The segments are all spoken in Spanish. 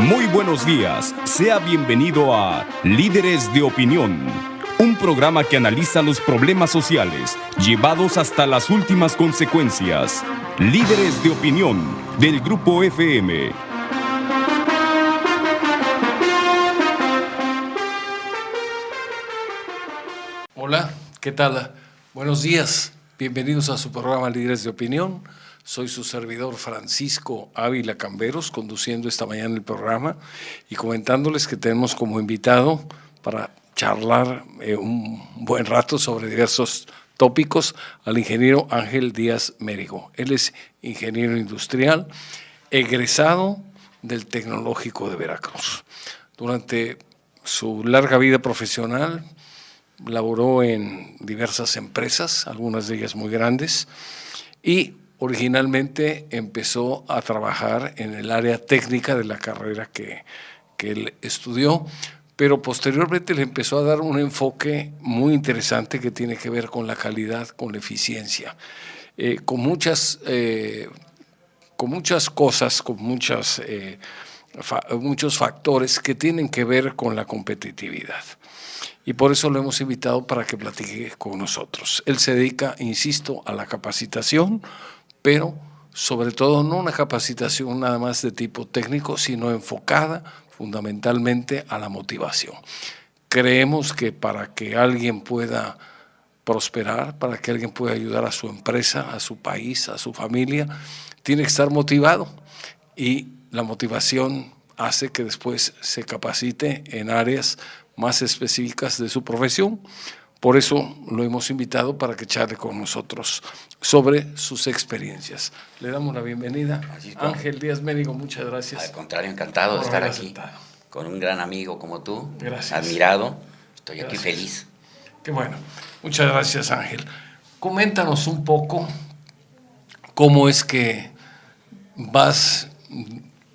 Muy buenos días, sea bienvenido a Líderes de Opinión, un programa que analiza los problemas sociales llevados hasta las últimas consecuencias. Líderes de Opinión del Grupo FM. Hola, ¿qué tal? Buenos días, bienvenidos a su programa Líderes de Opinión. Soy su servidor Francisco Ávila Camberos, conduciendo esta mañana el programa y comentándoles que tenemos como invitado para charlar un buen rato sobre diversos tópicos al ingeniero Ángel Díaz Mérigo. Él es ingeniero industrial, egresado del Tecnológico de Veracruz. Durante su larga vida profesional, laboró en diversas empresas, algunas de ellas muy grandes, y originalmente empezó a trabajar en el área técnica de la carrera que él estudió, pero posteriormente le empezó a dar un enfoque muy interesante que tiene que ver con la calidad, con la eficiencia, con muchas cosas, con muchos factores que tienen que ver con la competitividad. Y por eso lo hemos invitado para que platique con nosotros. Él se dedica, insisto, a la capacitación, pero sobre todo no una capacitación nada más de tipo técnico, sino enfocada fundamentalmente a la motivación. Creemos que para que alguien pueda prosperar, para que alguien pueda ayudar a su empresa, a su país, a su familia, tiene que estar motivado, y la motivación hace que después se capacite en áreas más específicas de su profesión. Por eso lo hemos invitado para que charle con nosotros sobre sus experiencias. Le damos la bienvenida a Ángel Díaz Mérigo. Muchas gracias. Al contrario, encantado de estar aquí con un gran amigo como tú. Gracias. Admirado. Estoy aquí feliz. Qué bueno. Muchas gracias, Ángel. Coméntanos un poco cómo es que vas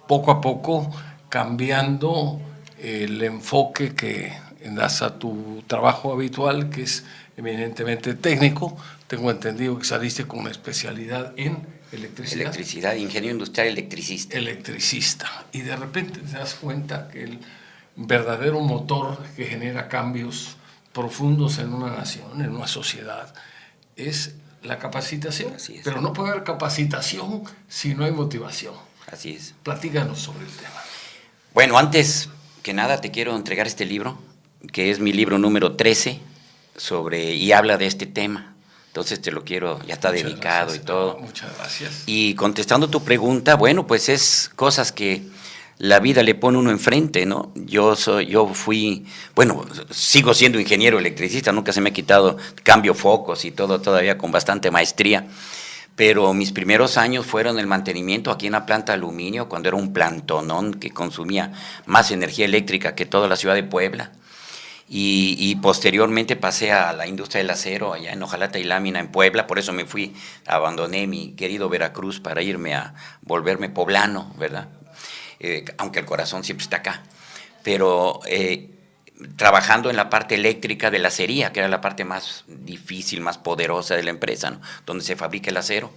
poco a poco cambiando el enfoque que das a tu trabajo habitual, que es eminentemente técnico. Tengo entendido que saliste con una especialidad en electricidad. Electricidad, ingeniero industrial electricista. Electricista. Y de repente te das cuenta que el verdadero motor que genera cambios profundos en una nación, en una sociedad, es la capacitación. Así es. Pero no puede haber capacitación si no hay motivación. Así es. Platícanos sobre el tema. Bueno, antes que nada te quiero entregar este libro, que es mi libro número 13, y habla de este tema. Entonces te lo quiero, ya está dedicado y todo. Muchas gracias. Y contestando tu pregunta, bueno, pues es cosas que la vida le pone uno enfrente, ¿no? Yo sigo siendo ingeniero electricista, nunca se me ha quitado, cambio focos y todo, todavía con bastante maestría. Pero mis primeros años fueron el mantenimiento aquí en la planta de aluminio, cuando era un plantonón que consumía más energía eléctrica que toda la ciudad de Puebla. Y posteriormente pasé a la industria del acero, allá en hojalata y lámina en Puebla. Por eso me fui, abandoné mi querido Veracruz para irme a volverme poblano, ¿verdad? Aunque el corazón siempre está acá. Pero trabajando en la parte eléctrica de la acería, que era la parte más difícil, más poderosa de la empresa, ¿no? Donde se fabrica el acero.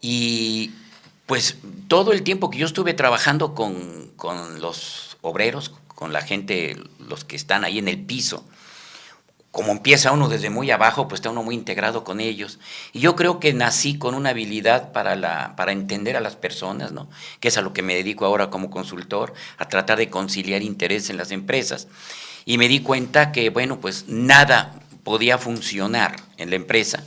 Y pues todo el tiempo que yo estuve trabajando con los obreros, con la gente, los que están ahí en el piso, como empieza uno desde muy abajo, pues está uno muy integrado con ellos. Y yo creo que nací con una habilidad para entender a las personas, ¿no? Que es a lo que me dedico ahora como consultor, a tratar de conciliar intereses en las empresas. Y me di cuenta que, bueno, pues nada podía funcionar en la empresa,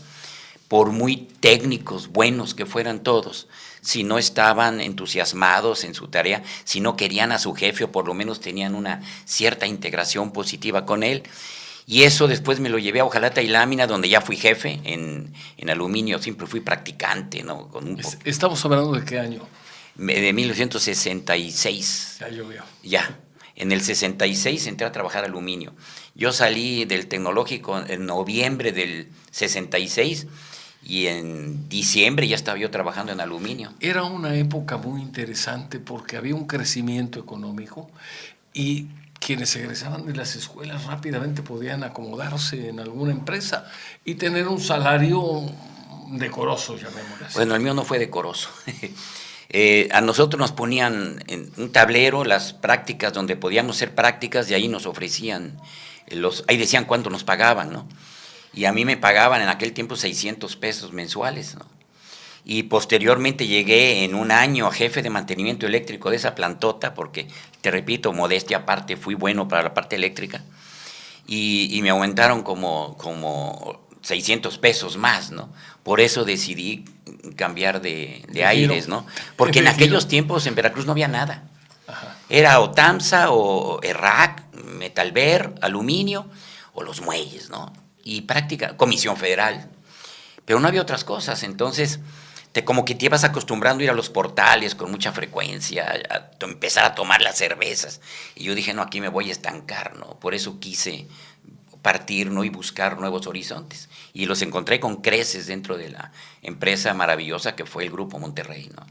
por muy técnicos, buenos que fueran todos, si no estaban entusiasmados en su tarea, si no querían a su jefe o por lo menos tenían una cierta integración positiva con él. Y eso después me lo llevé a hojalata y lámina, donde ya fui jefe en aluminio, siempre fui practicante, ¿no? ¿Estamos hablando de qué año? De 1966. Ya llovió. Ya, en el 66 entré a trabajar aluminio. Yo salí del Tecnológico en noviembre del 66 y en diciembre ya estaba yo trabajando en aluminio. Era una época muy interesante porque había un crecimiento económico y quienes egresaban de las escuelas rápidamente podían acomodarse en alguna empresa y tener un salario decoroso, llamémoslo así. Bueno, el mío no fue decoroso. A nosotros nos ponían en un tablero las prácticas donde podíamos hacer prácticas y ahí nos ofrecían, ahí decían cuánto nos pagaban, ¿no? Y a mí me pagaban en aquel tiempo 600 pesos mensuales, ¿no? Y posteriormente llegué en un año a jefe de mantenimiento eléctrico de esa plantota, porque, te repito, modestia aparte, fui bueno para la parte eléctrica, y me aumentaron como 600 pesos más, ¿no? Por eso decidí cambiar de aires, ¿no? Porque en aquellos tiempos en Veracruz no había nada. Ajá. Era o TAMSA, o ERRAC, Metalver, aluminio, o los muelles, ¿no? Y Comisión Federal. Pero no había otras cosas, entonces como que te ibas acostumbrando a ir a los portales con mucha frecuencia, a empezar a tomar las cervezas. Y yo dije, no, aquí me voy a estancar, ¿no? Por eso quise partir, ¿no? Y buscar nuevos horizontes. Y los encontré con creces dentro de la empresa maravillosa que fue el Grupo Monterrey, ¿no?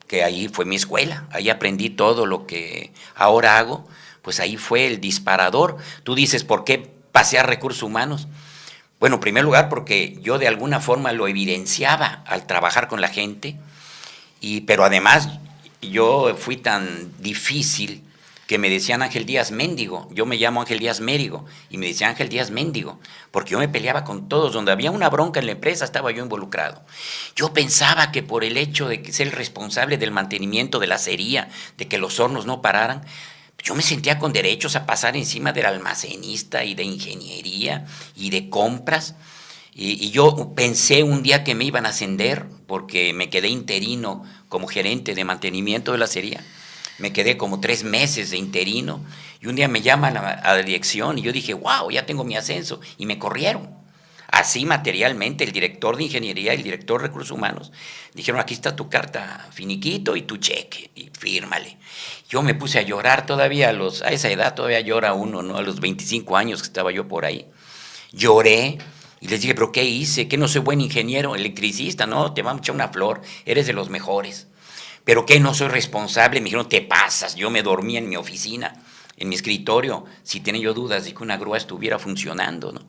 Que ahí fue mi escuela, ahí aprendí todo lo que ahora hago, pues ahí fue el disparador. Tú dices, ¿por qué pasé a recursos humanos? Bueno, en primer lugar porque yo de alguna forma lo evidenciaba al trabajar con la gente, pero además yo fui tan difícil que me decían Ángel Díaz Méndigo. Yo me llamo Ángel Díaz Mérigo y me decían Ángel Díaz Méndigo, porque yo me peleaba con todos. Donde había una bronca en la empresa estaba yo involucrado. Yo pensaba que por el hecho de ser el responsable del mantenimiento de la acería, de que los hornos no pararan, yo me sentía con derechos a pasar encima del almacenista y de ingeniería y de compras. Y yo pensé un día que me iban a ascender porque me quedé interino como gerente de mantenimiento de la acería. Me quedé como 3 meses de interino y un día me llaman a la dirección y yo dije, wow, ya tengo mi ascenso, y me corrieron. Así materialmente, el director de ingeniería y el director de recursos humanos dijeron, aquí está tu carta finiquito y tu cheque, y fírmale. Yo me puse a llorar todavía, a esa edad todavía llora uno, ¿no? A los 25 años que estaba yo por ahí. Lloré y les dije, ¿pero qué hice? ¿Que no soy buen ingeniero, electricista? No, te vamos a echar una flor, eres de los mejores. ¿Pero qué? No soy responsable. Me dijeron, te pasas. Yo me dormía en mi oficina, en mi escritorio, si tenía yo dudas de que una grúa estuviera funcionando, ¿no?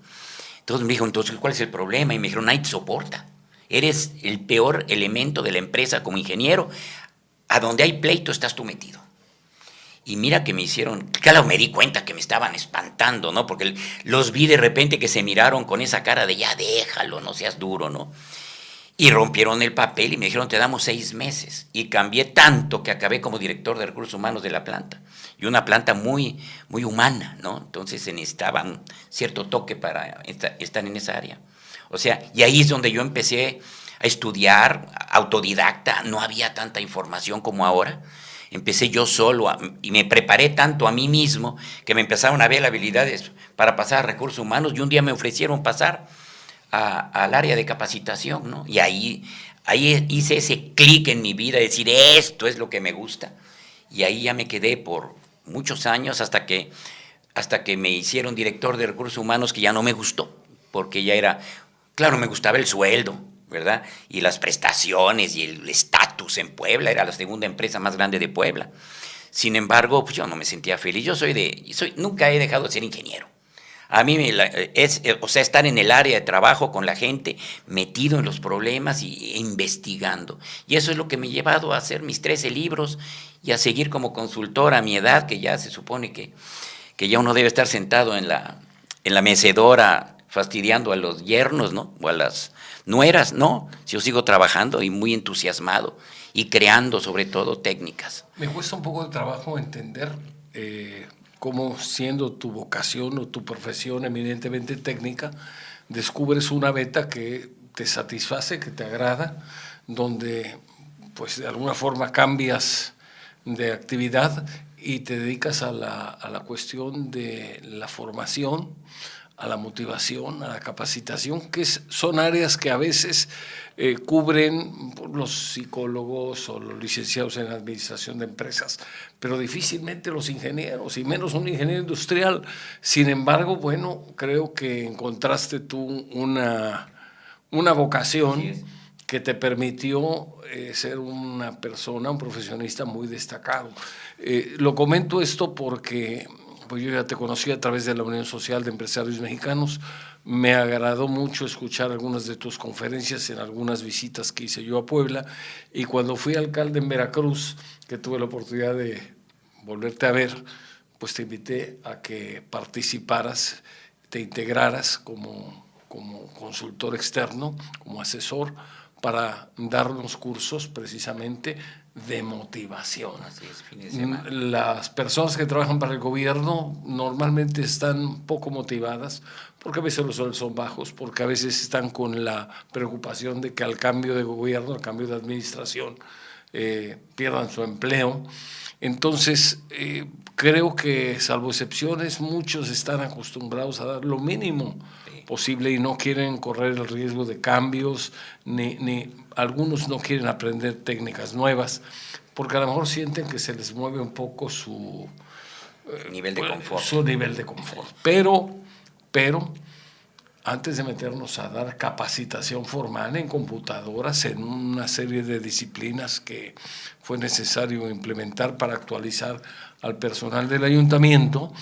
Entonces me dijo, entonces, ¿cuál es el problema? Y me dijeron, nadie te soporta. Eres el peor elemento de la empresa como ingeniero. A donde hay pleito estás tú metido. Y mira que me hicieron, claro, me di cuenta que me estaban espantando, ¿no? Porque los vi de repente que se miraron con esa cara de ya déjalo, no seas duro, ¿no? Y rompieron el papel y me dijeron, te damos 6 meses. Y cambié tanto que acabé como director de recursos humanos de la planta. Y una planta muy, muy humana, ¿no? Entonces se necesitaba un cierto toque para estar en esa área. O sea, y ahí es donde yo empecé a estudiar, autodidacta. No había tanta información como ahora. Empecé yo solo y me preparé tanto a mí mismo que me empezaron a ver habilidades para pasar a recursos humanos. Y un día me ofrecieron pasar al área de capacitación, ¿no? Y ahí hice ese clic en mi vida, decir, esto es lo que me gusta. Y ahí ya me quedé por muchos años hasta que me hicieron director de recursos humanos, que ya no me gustó, porque ya era, claro, me gustaba el sueldo, ¿verdad? Y las prestaciones y el estatus en Puebla, era la segunda empresa más grande de Puebla. Sin embargo, pues yo no me sentía feliz. Nunca he dejado de ser ingeniero. A mí estar en el área de trabajo con la gente, metido en los problemas e investigando. Y eso es lo que me ha llevado a hacer mis 13 libros y a seguir como consultor a mi edad, que ya se supone que ya uno debe estar sentado en la mecedora fastidiando a los yernos, ¿no? O a las nueras, no. Yo sigo trabajando y muy entusiasmado y creando sobre todo técnicas. Me cuesta un poco de trabajo entender cómo, siendo tu vocación o tu profesión eminentemente técnica, descubres una beta que te satisface, que te agrada, donde pues de alguna forma cambias de actividad y te dedicas a la cuestión de la formación, a la motivación, a la capacitación, que son áreas que a veces cubren los psicólogos o los licenciados en administración de empresas, pero difícilmente los ingenieros, y menos un ingeniero industrial. Sin embargo, bueno, creo que encontraste tú una vocación que te permitió ser una persona, un profesionista muy destacado. Lo comento esto porque pues yo ya te conocí a través de la Unión Social de Empresarios Mexicanos. Me agradó mucho escuchar algunas de tus conferencias en algunas visitas que hice yo a Puebla, y cuando fui alcalde en Veracruz, que tuve la oportunidad de volverte a ver, pues te invité a que participaras, te integraras como consultor externo, como asesor, para darnos cursos precisamente de motivación. Así es, fin de semana. Las personas que trabajan para el gobierno normalmente están poco motivadas, porque a veces los sueldos son bajos, porque a veces están con la preocupación de que al cambio de gobierno, al cambio de administración, pierdan su empleo. Entonces, creo que, salvo excepciones, muchos están acostumbrados a dar lo mínimo posible y no quieren correr el riesgo de cambios, ni algunos no quieren aprender técnicas nuevas, porque a lo mejor sienten que se les mueve un poco su nivel de confort. Su nivel de confort. Pero antes de meternos a dar capacitación formal en computadoras, en una serie de disciplinas que fue necesario implementar para actualizar al personal del ayuntamiento,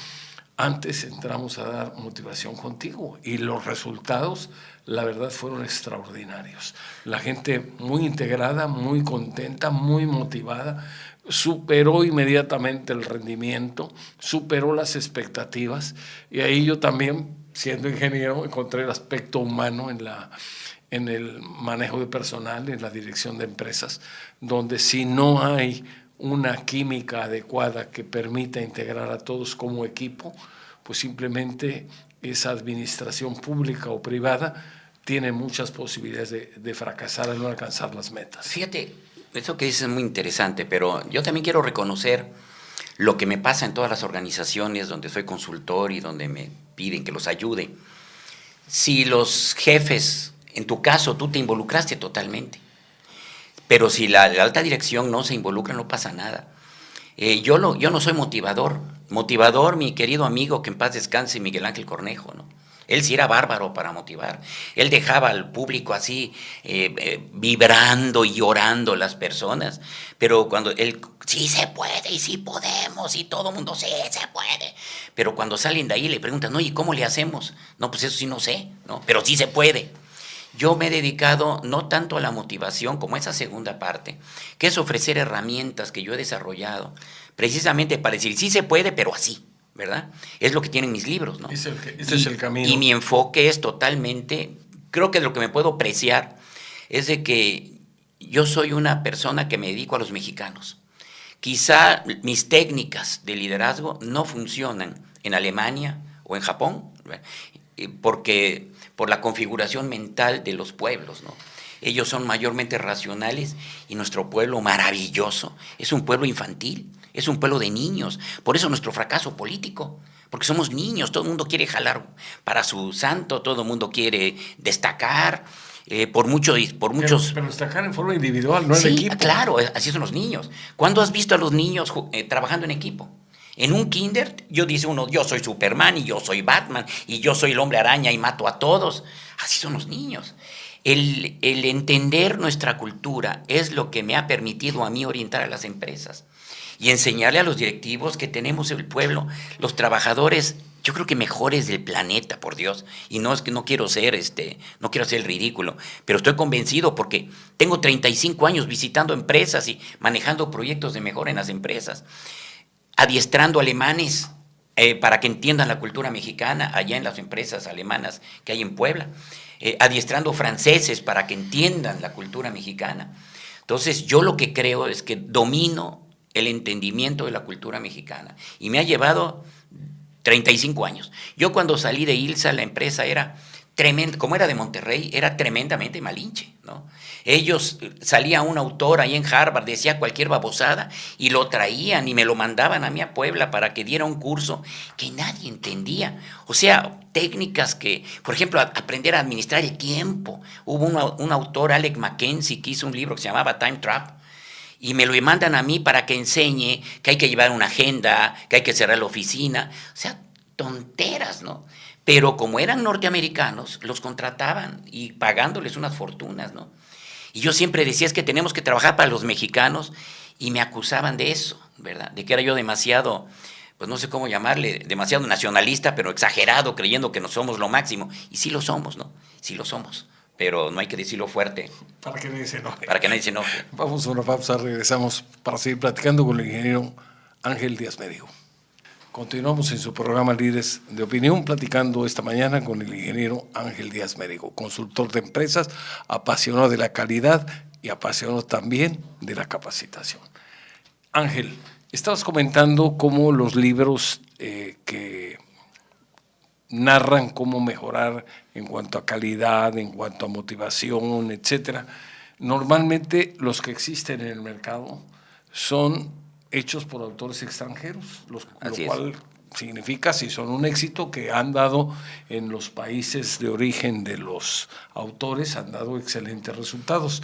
antes entramos a dar motivación contigo, y los resultados, la verdad, fueron extraordinarios. La gente muy integrada, muy contenta, muy motivada, superó inmediatamente el rendimiento, superó las expectativas, y ahí yo también, siendo ingeniero, encontré el aspecto humano en el manejo de personal, en la dirección de empresas, donde si no hay una química adecuada que permita integrar a todos como equipo, pues simplemente esa administración pública o privada tiene muchas posibilidades de fracasar al no alcanzar las metas. Fíjate, eso que dices es muy interesante, pero yo también quiero reconocer lo que me pasa en todas las organizaciones donde soy consultor y donde me piden que los ayude. Si los jefes, en tu caso, tú te involucraste totalmente, pero si la alta dirección no se involucra, no pasa nada. Yo no soy motivador. Motivador, mi querido amigo, que en paz descanse, Miguel Ángel Cornejo, ¿no? Él sí era bárbaro para motivar. Él dejaba al público así, vibrando y llorando las personas, pero cuando él, sí se puede y sí podemos, y todo el mundo, sí se puede. Pero cuando salen de ahí le preguntan, oye, ¿cómo le hacemos? No, pues eso sí no sé, ¿no? Pero sí se puede. Yo me he dedicado no tanto a la motivación como a esa segunda parte, que es ofrecer herramientas que yo he desarrollado, precisamente para decir, sí se puede, pero así, ¿verdad? Es lo que tienen mis libros, ¿no? Ese es el camino. Y mi enfoque es totalmente, creo que de lo que me puedo apreciar es de que yo soy una persona que me dedico a los mexicanos. Quizá mis técnicas de liderazgo no funcionan en Alemania o en Japón, ¿verdad? Porque por la configuración mental de los pueblos, ¿no? Ellos son mayormente racionales y nuestro pueblo maravilloso es un pueblo infantil, es un pueblo de niños. Por eso nuestro fracaso político, porque somos niños, todo el mundo quiere jalar para su santo, todo el mundo quiere destacar, por muchos... Pero destacar en forma individual, no sí, en equipo. Claro, así son los niños. ¿Cuándo has visto a los niños trabajando en equipo? En un kinder, dice uno, yo soy Superman y yo soy Batman y yo soy el hombre araña y mato a todos. Así son los niños. El entender nuestra cultura es lo que me ha permitido a mí orientar a las empresas y enseñarle a los directivos que tenemos el pueblo, los trabajadores, yo creo que mejores del planeta, por Dios. Y no es que no quiero ser el ridículo, pero estoy convencido porque tengo 35 años visitando empresas y manejando proyectos de mejora en las empresas, adiestrando alemanes para que entiendan la cultura mexicana allá en las empresas alemanas que hay en Puebla, adiestrando franceses para que entiendan la cultura mexicana. Entonces, yo lo que creo es que domino el entendimiento de la cultura mexicana y me ha llevado 35 años. Yo cuando salí de ILSA, la empresa era tremenda, como era de Monterrey, era tremendamente malinche, ¿no? Salía un autor ahí en Harvard, decía cualquier babosada y lo traían y me lo mandaban a mí a Puebla para que diera un curso que nadie entendía. O sea, técnicas que, por ejemplo, aprender a administrar el tiempo. Hubo un autor, Alec Mackenzie, que hizo un libro que se llamaba Time Trap, y me lo mandan a mí para que enseñe que hay que llevar una agenda, que hay que cerrar la oficina. O sea, tonteras, ¿no? Pero como eran norteamericanos, los contrataban y pagándoles unas fortunas, ¿no? Y yo siempre decía, es que tenemos que trabajar para los mexicanos, y me acusaban de eso, ¿verdad? De que era yo demasiado pues no sé cómo llamarle, demasiado nacionalista, pero exagerado, creyendo que no somos lo máximo. Y sí lo somos, ¿no? Sí lo somos. Pero no hay que decirlo fuerte. Para que nadie se enoje. Para que nadie se enoje. Vamos a una pausa, regresamos para seguir platicando con el ingeniero Ángel Díaz Mérigo. Continuamos en su programa Líderes de Opinión, platicando esta mañana con el ingeniero Ángel Díaz Mérigo, consultor de empresas, apasionado de la calidad y apasionado también de la capacitación. Ángel, estabas comentando cómo los libros que narran cómo mejorar en cuanto a calidad, en cuanto a motivación, etcétera, normalmente los que existen en el mercado son hechos por autores extranjeros, lo cual significa, si son un éxito, que han dado en los países de origen de los autores, han dado excelentes resultados.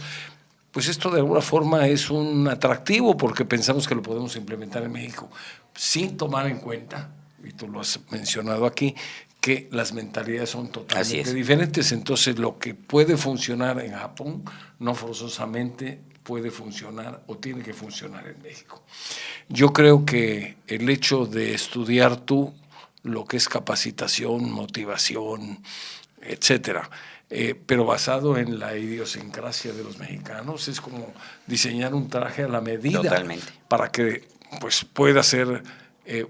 Pues esto de alguna forma es un atractivo porque pensamos que lo podemos implementar en México, sin tomar en cuenta, y tú lo has mencionado aquí, que las mentalidades son totalmente diferentes. Entonces, lo que puede funcionar en Japón no forzosamente puede funcionar o tiene que funcionar en México. Yo creo que el hecho de estudiar tú lo que es capacitación, motivación, etcétera, pero basado en la idiosincrasia de los mexicanos, es como diseñar un traje a la medida. Totalmente. Para que pues, pueda ser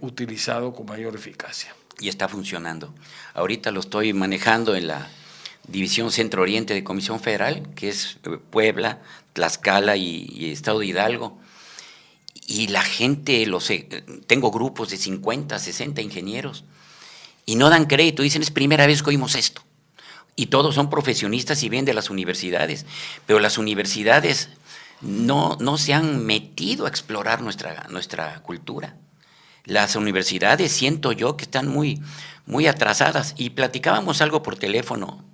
utilizado con mayor eficacia. Y está funcionando. Ahorita lo estoy manejando en la División Centro Oriente de Comisión Federal, que es Puebla, Tlaxcala y Estado de Hidalgo. Y la gente, tengo grupos de 50, 60 ingenieros, y no dan crédito, dicen, es primera vez que oímos esto. Y todos son profesionistas y vienen de las universidades, pero las universidades no se han metido a explorar nuestra cultura. Las universidades, siento yo, que están muy, muy atrasadas. Y platicábamos algo por teléfono,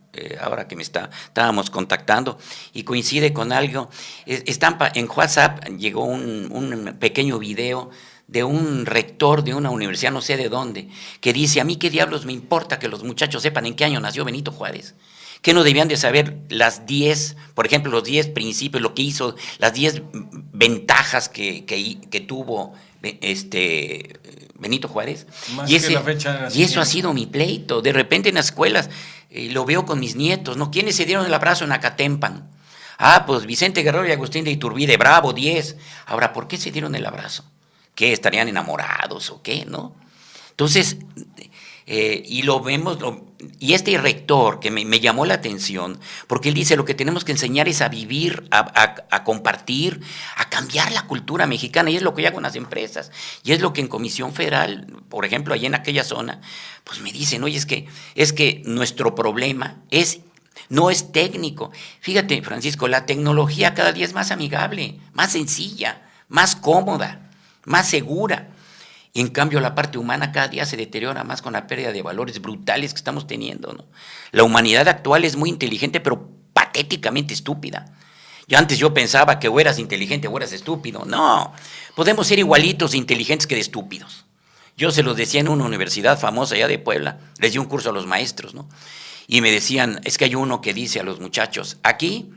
ahora que estábamos contactando, y coincide con algo. En WhatsApp llegó un pequeño video de un rector de una universidad, no sé de dónde, que dice, a mí qué diablos me importa que los muchachos sepan en qué año nació Benito Juárez. ¿Qué no debían de saber las 10, por ejemplo, los 10 principios, lo que hizo, las 10 ventajas que tuvo Benito Juárez? Y eso ha sido mi pleito. De repente en las escuelas lo veo con mis nietos, ¿no? ¿Quiénes se dieron el abrazo en Acatempan? Pues Vicente Guerrero y Agustín de Iturbide, bravo, 10. Ahora, ¿por qué se dieron el abrazo? ¿Qué, estarían enamorados o qué, no? Entonces, y lo vemos, y este rector que me llamó la atención, porque él dice, lo que tenemos que enseñar es a vivir, a compartir, a cambiar la cultura mexicana, y es lo que yo hago en las empresas, y es lo que en Comisión Federal, por ejemplo, allá en aquella zona, pues me dicen, oye, es que nuestro problema no es técnico. Fíjate, Francisco, la tecnología cada día es más amigable, más sencilla, más cómoda, más segura. Y en cambio la parte humana cada día se deteriora más con la pérdida de valores brutales que estamos teniendo, ¿no? La humanidad actual es muy inteligente, pero patéticamente estúpida. Antes yo pensaba que o eras inteligente o eras estúpido. No, podemos ser igualitos de inteligentes que de estúpidos. Yo se los decía en una universidad famosa allá de Puebla, les di un curso a los maestros, ¿no? Y me decían, es que hay uno que dice a los muchachos, aquí,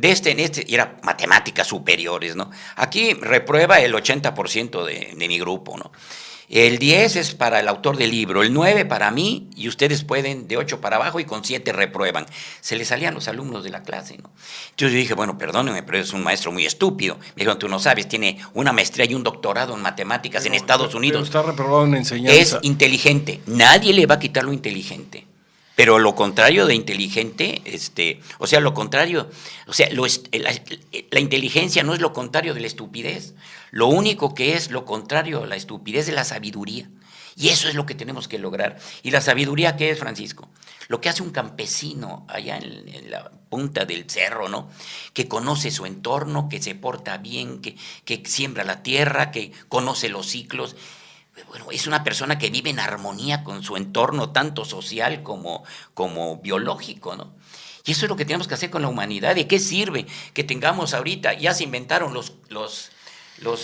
y era matemáticas superiores, ¿no? Aquí reprueba el 80% de mi grupo, ¿no? El 10 es para el autor del libro, el 9 para mí, y ustedes pueden de 8 para abajo y con 7 reprueban. Se les salían los alumnos de la clase, ¿no? Entonces yo dije, bueno, perdóneme, pero es un maestro muy estúpido. Me dijeron, tú no sabes, tiene una maestría y un doctorado en matemáticas en Estados Unidos. Pero está reprobado en enseñanza. Es inteligente, nadie le va a quitar lo inteligente. Pero lo contrario de inteligente, la inteligencia no es lo contrario de la estupidez. Lo único que es lo contrario a la estupidez es la sabiduría. Y eso es lo que tenemos que lograr. ¿Y la sabiduría qué es, Francisco? Lo que hace un campesino allá en la punta del cerro, ¿no? Que conoce su entorno, que se porta bien, que siembra la tierra, que conoce los ciclos. Bueno, es una persona que vive en armonía con su entorno, tanto social como biológico, ¿no? Y eso es lo que tenemos que hacer con la humanidad. ¿De qué sirve que tengamos ahorita? Ya se inventaron los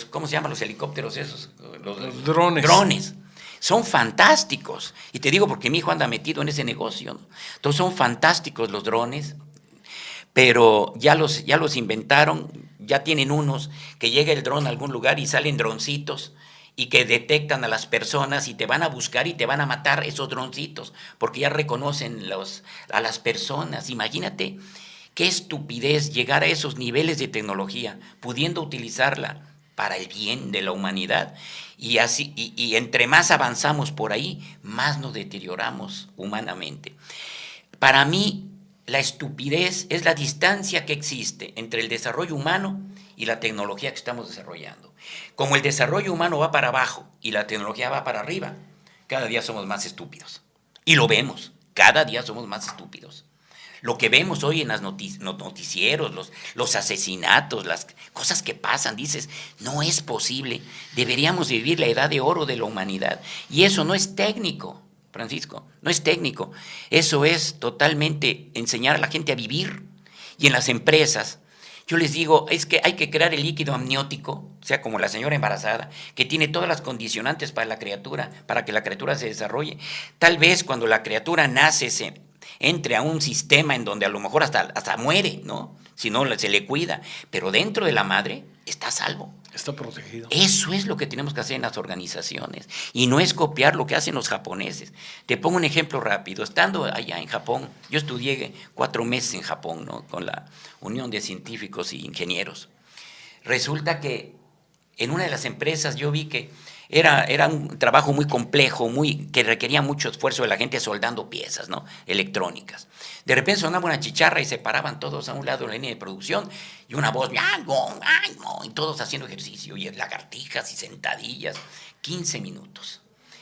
¿cómo se llaman los helicópteros esos? Los drones. Drones. Son fantásticos. Y te digo porque mi hijo anda metido en ese negocio, ¿no? Entonces son fantásticos los drones, pero ya los inventaron, ya tienen unos que llega el dron a algún lugar y salen droncitos. y que detectan a las personas y te van a buscar y te van a matar esos droncitos, porque ya reconocen a las personas. Imagínate qué estupidez llegar a esos niveles de tecnología, pudiendo utilizarla para el bien de la humanidad, y así, y entre más avanzamos por ahí, más nos deterioramos humanamente. Para mí, la estupidez es la distancia que existe entre el desarrollo humano y la tecnología que estamos desarrollando. Como el desarrollo humano va para abajo y la tecnología va para arriba, cada día somos más estúpidos. Y lo vemos, cada día somos más estúpidos. Lo que vemos hoy en los noticieros, los asesinatos, las cosas que pasan, dices, no es posible, deberíamos vivir la edad de oro de la humanidad. Y eso no es técnico, Francisco, no es técnico, eso es totalmente enseñar a la gente a vivir. Y en las empresas, yo les digo, es que hay que crear el líquido amniótico, o sea, como la señora embarazada, que tiene todas las condicionantes para la criatura, para que la criatura se desarrolle. Tal vez cuando la criatura nace entre a un sistema en donde a lo mejor hasta muere, ¿no? Si no se le cuida, pero dentro de la madre está a salvo. Está protegido. Eso es lo que tenemos que hacer en las organizaciones y no es copiar lo que hacen los japoneses. Te pongo un ejemplo rápido. Estando allá en Japón, yo estudié 4 meses en Japón, ¿no? Con la Unión de Científicos y Ingenieros. Resulta que en una de las empresas yo vi que era un trabajo muy complejo, que requería mucho esfuerzo de la gente soldando piezas, ¿no? Electrónicas. De repente sonaba una chicharra y se paraban todos a un lado de la línea de producción y una voz, y todos haciendo ejercicio, y lagartijas y sentadillas, 15 minutos.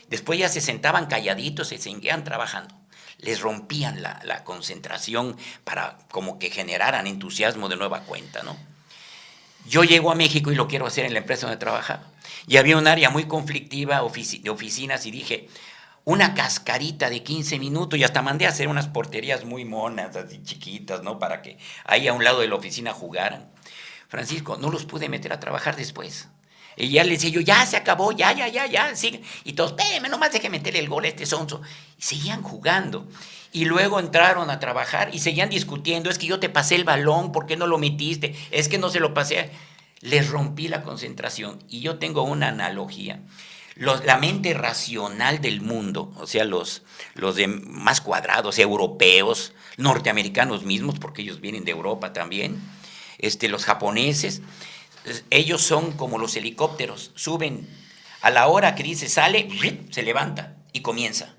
Después ya se sentaban calladitos y seguían trabajando. Les rompían la concentración para como que generaran entusiasmo de nueva cuenta, ¿no? Yo llego a México y lo quiero hacer en la empresa donde trabajaba. Y había un área muy conflictiva de oficinas y dije, una cascarita de 15 minutos, y hasta mandé a hacer unas porterías muy monas, así chiquitas, ¿no? Para que ahí a un lado de la oficina jugaran. Francisco, no los pude meter a trabajar después. Y ya les decía yo, ya se acabó, ya, sigue. Y todos, espérenme, nomás deje meterle el gol a este sonso. Y seguían jugando. Y luego entraron a trabajar y seguían discutiendo, es que yo te pasé el balón, ¿por qué no lo metiste? Es que no se lo pasé. Les rompí la concentración. Y yo tengo una analogía. La mente racional del mundo, o sea, los de más cuadrados, europeos, norteamericanos mismos, porque ellos vienen de Europa también, los japoneses, ellos son como los helicópteros, suben a la hora que dice sale, se levanta y comienza.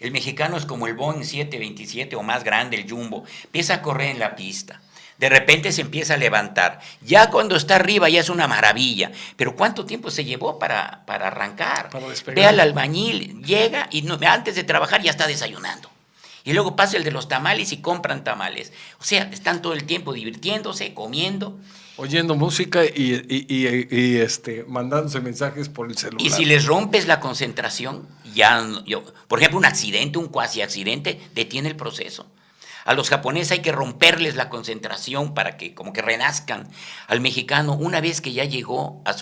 El mexicano es como el Boeing 727 o más grande, el Jumbo, empieza a correr en la pista. De repente se empieza a levantar. Ya cuando está arriba ya es una maravilla. Pero ¿cuánto tiempo se llevó para arrancar? Para despegar. Ve al albañil, llega y antes de trabajar ya está desayunando. Y luego pasa el de los tamales y compran tamales. O sea, están todo el tiempo divirtiéndose, comiendo. Oyendo música y mandándose mensajes por el celular. Y si les rompes la concentración, por ejemplo, un accidente, un cuasi accidente, detiene el proceso. A los japoneses hay que romperles la concentración para que como que renazcan. Al mexicano, una vez que ya llegó a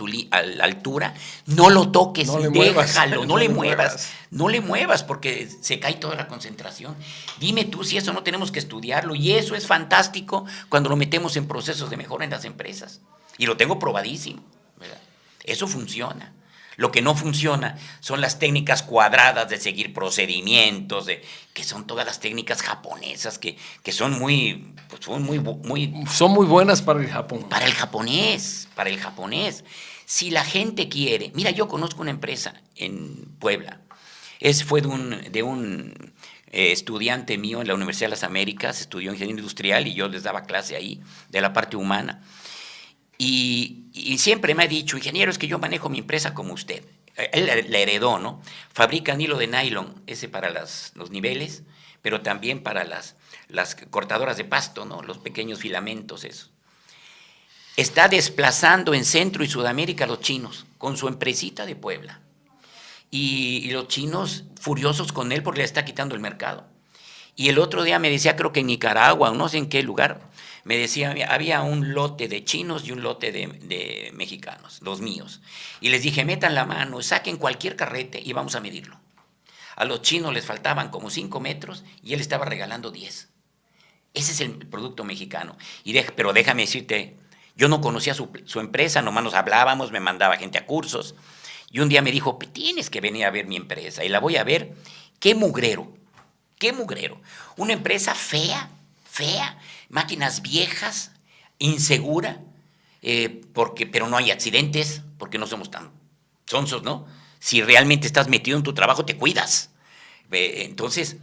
la altura, no lo toques, déjalo, no le muevas porque se cae toda la concentración. Dime tú si eso no tenemos que estudiarlo, y eso es fantástico cuando lo metemos en procesos de mejora en las empresas. Y lo tengo probadísimo, ¿verdad? Eso funciona. Lo que no funciona son las técnicas cuadradas de seguir procedimientos, que son todas las técnicas japonesas que son muy... Son muy buenas para el Japón. Para el japonés. Si la gente quiere... Mira, yo conozco una empresa en Puebla. Fue de un estudiante mío en la Universidad de las Américas, estudió ingeniería industrial y yo les daba clase ahí de la parte humana. Y siempre me ha dicho, ingeniero, es que yo manejo mi empresa como usted. Él la heredó, ¿no? Fabrican hilo de nylon, ese para los niveles, pero también para las cortadoras de pasto, ¿no? Los pequeños filamentos, eso. Está desplazando en Centro y Sudamérica a los chinos con su empresita de Puebla. Y los chinos furiosos con él porque le está quitando el mercado. Y el otro día me decía, creo que en Nicaragua o no sé en qué lugar, me decía, había un lote de chinos y un lote de mexicanos, los míos. Y les dije, metan la mano, saquen cualquier carrete y vamos a medirlo. A los chinos les faltaban como 5 metros y él estaba regalando 10. Ese es el producto mexicano. Pero déjame decirte, yo no conocía su empresa, nomás nos hablábamos, me mandaba gente a cursos. Y un día me dijo, tienes que venir a ver mi empresa, y la voy a ver. ¡Qué mugrero! ¡Qué mugrero! Una empresa fea, máquinas viejas, insegura, pero no hay accidentes, porque no somos tan sonsos, ¿no? Si realmente estás metido en tu trabajo, te cuidas. Entonces,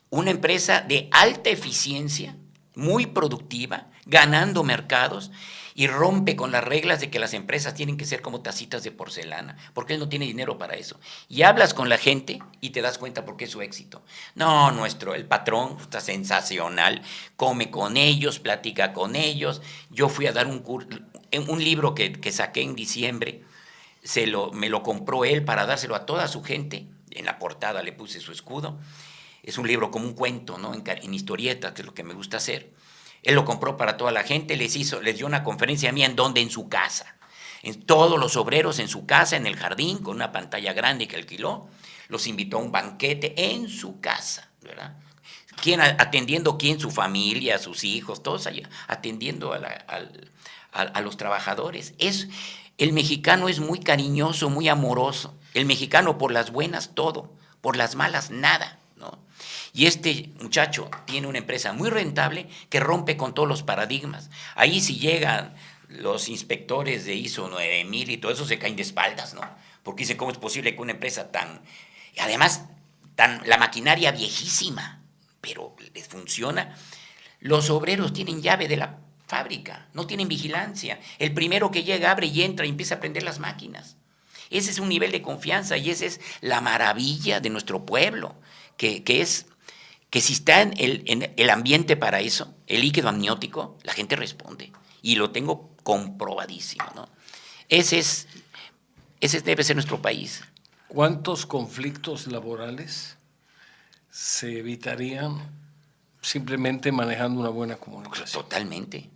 una empresa de alta eficiencia, muy productiva, ganando mercados, y rompe con las reglas de que las empresas tienen que ser como tacitas de porcelana, porque él no tiene dinero para eso. Y hablas con la gente y te das cuenta por qué es su éxito. No, el patrón está sensacional, come con ellos, platica con ellos. Yo fui a dar un libro que saqué en diciembre, me lo compró él para dárselo a toda su gente. En la portada le puse su escudo. Es un libro como un cuento, ¿no? En historietas, que es lo que me gusta hacer. Él lo compró para toda la gente, les dio una conferencia mía en su casa. En todos los obreros en su casa, en el jardín, con una pantalla grande que alquiló. Los invitó a un banquete en su casa, ¿verdad? Atendiendo quién, su familia, sus hijos, todos allá, atendiendo a los trabajadores. El mexicano es muy cariñoso, muy amoroso. El mexicano por las buenas todo, por las malas nada, ¿no? Y este muchacho tiene una empresa muy rentable que rompe con todos los paradigmas. Ahí si llegan los inspectores de ISO 9000 y todo eso, se caen de espaldas, ¿no? Porque dicen, ¿cómo es posible que una empresa además, la maquinaria viejísima, pero les funciona? Los obreros tienen llave de la fábrica, no tienen vigilancia. El primero que llega abre y entra y empieza a prender las máquinas. Ese es un nivel de confianza y esa es la maravilla de nuestro pueblo, que si está en el ambiente para eso, el líquido amniótico, la gente responde. Y lo tengo comprobadísimo, ¿no? Ese debe ser nuestro país. ¿Cuántos conflictos laborales se evitarían simplemente manejando una buena comunicación?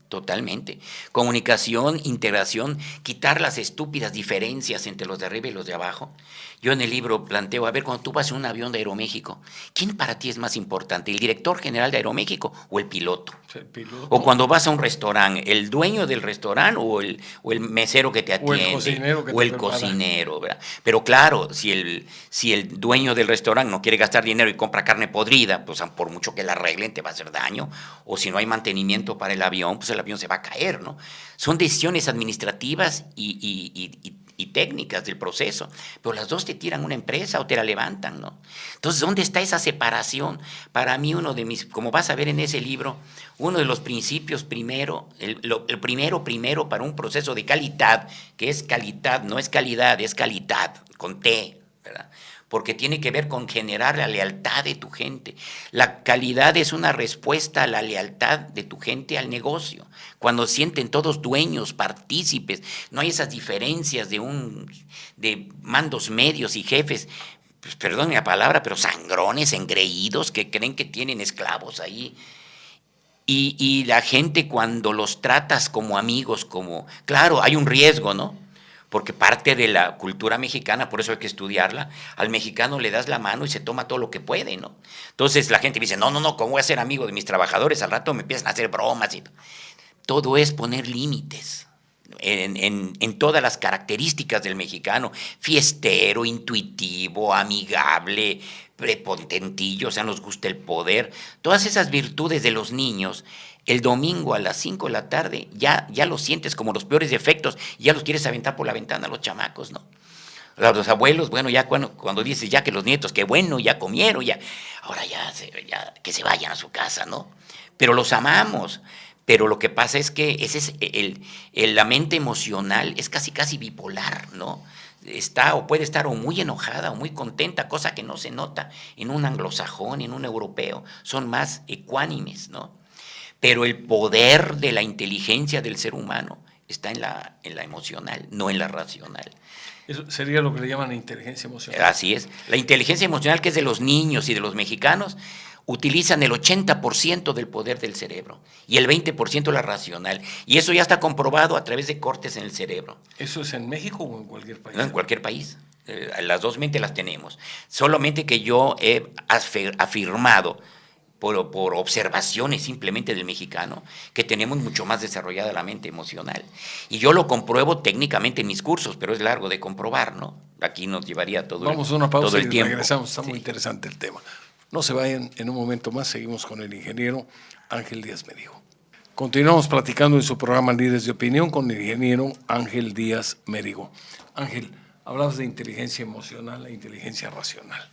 Totalmente. Comunicación, integración, quitar las estúpidas diferencias entre los de arriba y los de abajo. Yo en el libro planteo, cuando tú vas en un avión de Aeroméxico, ¿quién para ti es más importante, el director general de Aeroméxico o el piloto? El piloto. O cuando vas a un restaurante, ¿el dueño del restaurante o el mesero que te atiende? O el cocinero, ¿verdad? Pero claro, si el dueño del restaurante no quiere gastar dinero y compra carne podrida, pues por mucho que la arreglen te va a hacer daño. O si no hay mantenimiento para el avión, pues el avión se va a caer, ¿no? Son decisiones administrativas y técnicas del proceso, pero las dos te tiran una empresa o te la levantan, ¿no? Entonces, ¿dónde está esa separación? Para mí, como vas a ver en ese libro, uno de los principios primero para un proceso de calidad, que es calidad, no es calidad, es calidad, con T, ¿verdad? Porque tiene que ver con generar la lealtad de tu gente. La calidad es una respuesta a la lealtad de tu gente al negocio. Cuando sienten todos dueños, partícipes, no hay esas diferencias de mandos medios y jefes, pues, perdón la palabra, pero sangrones, engreídos, que creen que tienen esclavos ahí. Y la gente, cuando los tratas como amigos, claro, hay un riesgo, ¿no? Porque parte de la cultura mexicana, por eso hay que estudiarla, al mexicano le das la mano y se toma todo lo que puede, ¿no? Entonces la gente dice, no, ¿cómo voy a ser amigo de mis trabajadores? Al rato me empiezan a hacer bromas y todo es poner límites en todas las características del mexicano, fiestero, intuitivo, amigable, prepotentillo, o sea, nos gusta el poder, todas esas virtudes de los niños. El domingo a las 5 de la tarde ya los sientes como los peores defectos, ya los quieres aventar por la ventana a los chamacos, ¿no? Los abuelos, bueno, ya cuando dices ya que los nietos, que bueno, ya comieron, ahora ya que se vayan a su casa, ¿no? Pero los amamos. Pero lo que pasa es que ese es la mente emocional es casi bipolar, ¿no? Puede estar o muy enojada o muy contenta, cosa que no se nota en un anglosajón, en un europeo. Son más ecuánimes, ¿no? Pero el poder de la inteligencia del ser humano está en la emocional, no en la racional. Eso sería lo que le llaman inteligencia emocional. Así es. La inteligencia emocional, que es de los niños y de los mexicanos, utilizan el 80% del poder del cerebro y el 20% la racional. Y eso ya está comprobado a través de cortes en el cerebro. ¿Eso es en México o en cualquier país? No, en cualquier país. Las dos mentes las tenemos. Solamente que yo he afirmado por observaciones simplemente del mexicano, que tenemos mucho más desarrollada la mente emocional. Y yo lo compruebo técnicamente en mis cursos, pero es largo de comprobar, ¿no? Aquí nos llevaría Vamos a una pausa todo el y tiempo. regresamos. Está muy Sí. interesante el tema. No se vayan, en un momento más seguimos con el ingeniero Ángel Díaz Merigo. Continuamos platicando en su programa Líderes de Opinión con el ingeniero Ángel Díaz Merigo. Ángel, hablabas de inteligencia emocional e inteligencia racional.